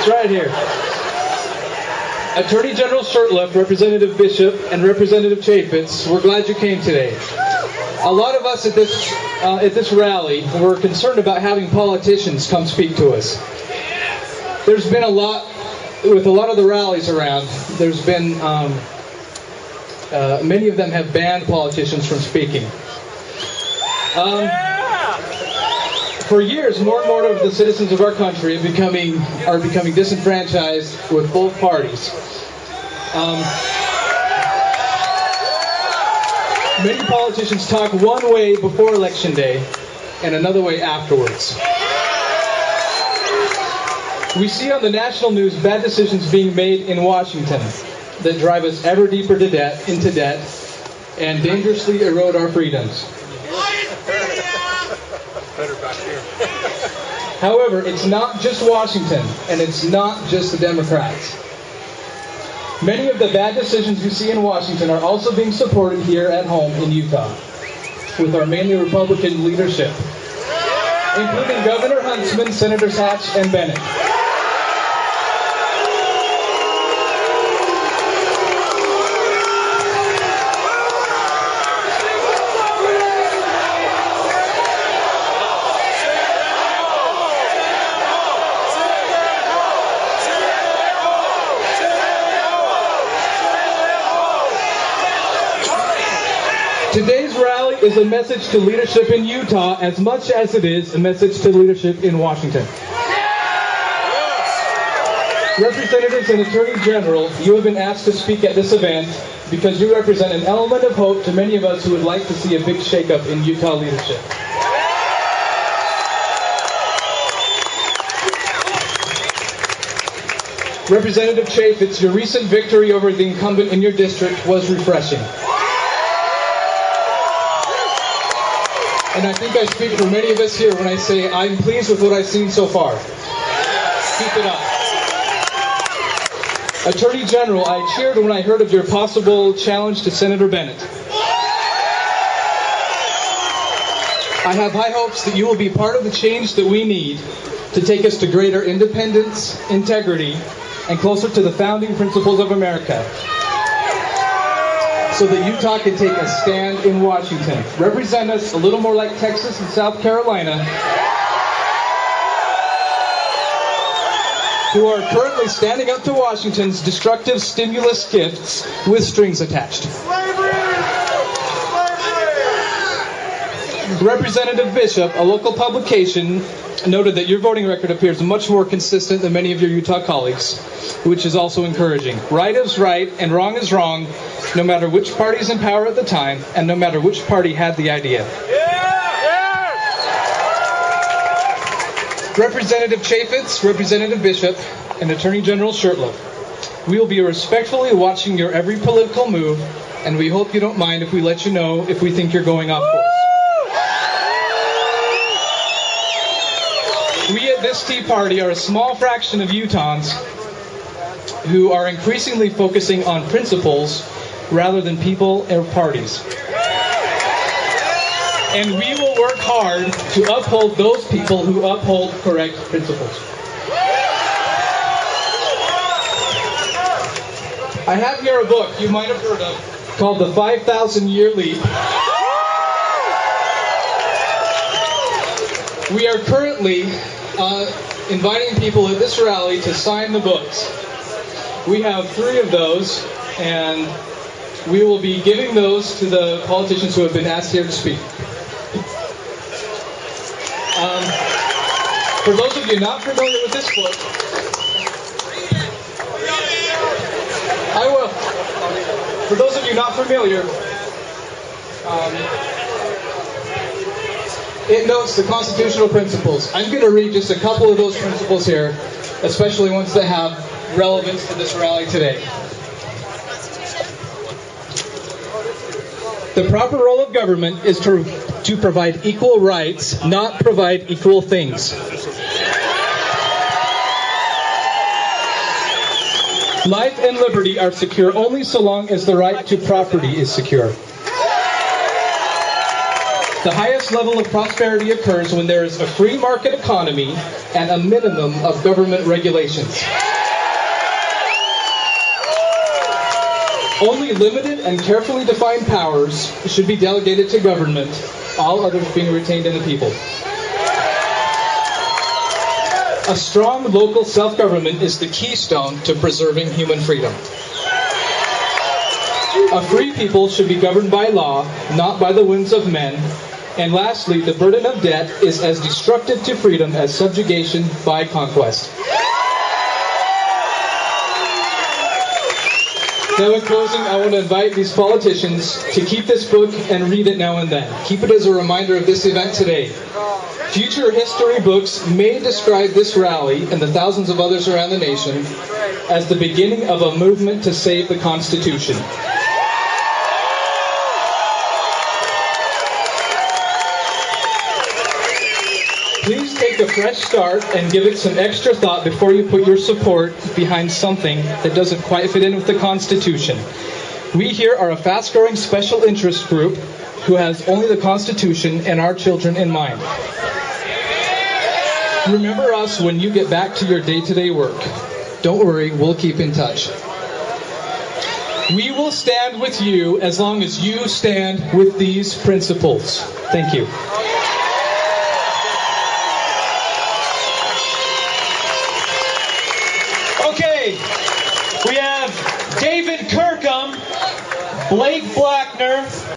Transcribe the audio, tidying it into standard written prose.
It's right here. Attorney General Shurtleff, Representative Bishop, and Representative Chaffetz, we're glad you came today. A lot of us at this rally were concerned about having politicians come speak to us. There's been a lot, with a lot of the rallies around, there's been, many of them have banned politicians from speaking. For years, more and more of the citizens of our country are becoming disenfranchised with both parties. Many politicians talk one way before Election Day and another way afterwards. We see on the national news bad decisions being made in Washington that drive us ever deeper into debt and dangerously erode our freedoms. However, it's not just Washington, and it's not just the Democrats. Many of the bad decisions we see in Washington are also being supported here at home in Utah, with our mainly Republican leadership, including Governor Huntsman, Senators Hatch and Bennett. Today's rally is a message to leadership in Utah as much as it is a message to leadership in Washington. Representatives and Attorney General, you have been asked to speak at this event because you represent an element of hope to many of us who would like to see a big shakeup in Utah leadership. Representative Chaffetz, your recent victory over the incumbent in your district was refreshing. And I think I speak for many of us here when I say I'm pleased with what I've seen so far. Keep it up. Attorney General, I cheered when I heard of your possible challenge to Senator Bennett. I have high hopes that you will be part of the change that we need to take us to greater independence, integrity, and closer to the founding principles of America, so that Utah can take a stand in Washington. Represent us a little more like Texas and South Carolina, who are currently standing up to Washington's destructive stimulus gifts with strings attached. Representative Bishop, a local publication, noted that your voting record appears much more consistent than many of your Utah colleagues, which is also encouraging. Right is right and wrong is wrong, no matter which party is in power at the time and no matter which party had the idea. Representative Chaffetz, Representative Bishop, and Attorney General Shurtleff, we will be respectfully watching your every political move, and we hope you don't mind if we let you know if we think you're going off course. We at this Tea Party are a small fraction of Utahns who are increasingly focusing on principles rather than people or parties. And we will work hard to uphold those people who uphold correct principles. I have here a book you might have heard of called The 5,000-Year Leap. We are currently inviting people at this rally to sign the books. We have 3 of those, and we will be giving those to the politicians who have been asked here to speak. For those of you not familiar with this book, I will. For those of you not familiar, it notes the constitutional principles. I'm going to read just a couple of those principles here, especially ones that have relevance to this rally today. The proper role of government is to provide equal rights, not provide equal things. Life and liberty are secure only so long as the right to property is secure. The highest level of prosperity occurs when there is a free market economy and a minimum of government regulations. Only limited and carefully defined powers should be delegated to government, all others being retained in the people. A strong local self-government is the keystone to preserving human freedom. A free people should be governed by law, not by the whims of men. And lastly, the burden of debt is as destructive to freedom as subjugation by conquest. Now in closing, I want to invite these politicians to keep this book and read it now and then. Keep it as a reminder of this event today. Future history books may describe this rally and the thousands of others around the nation as the beginning of a movement to save the Constitution. Please take a fresh start and give it some extra thought before you put your support behind something that doesn't quite fit in with the Constitution. We here are a fast-growing special interest group who has only the Constitution and our children in mind. Remember us when you get back to your day-to-day work. Don't worry, we'll keep in touch. We will stand with you as long as you stand with these principles. Thank you. Okay, we have David Kirkham, Blake Blackner,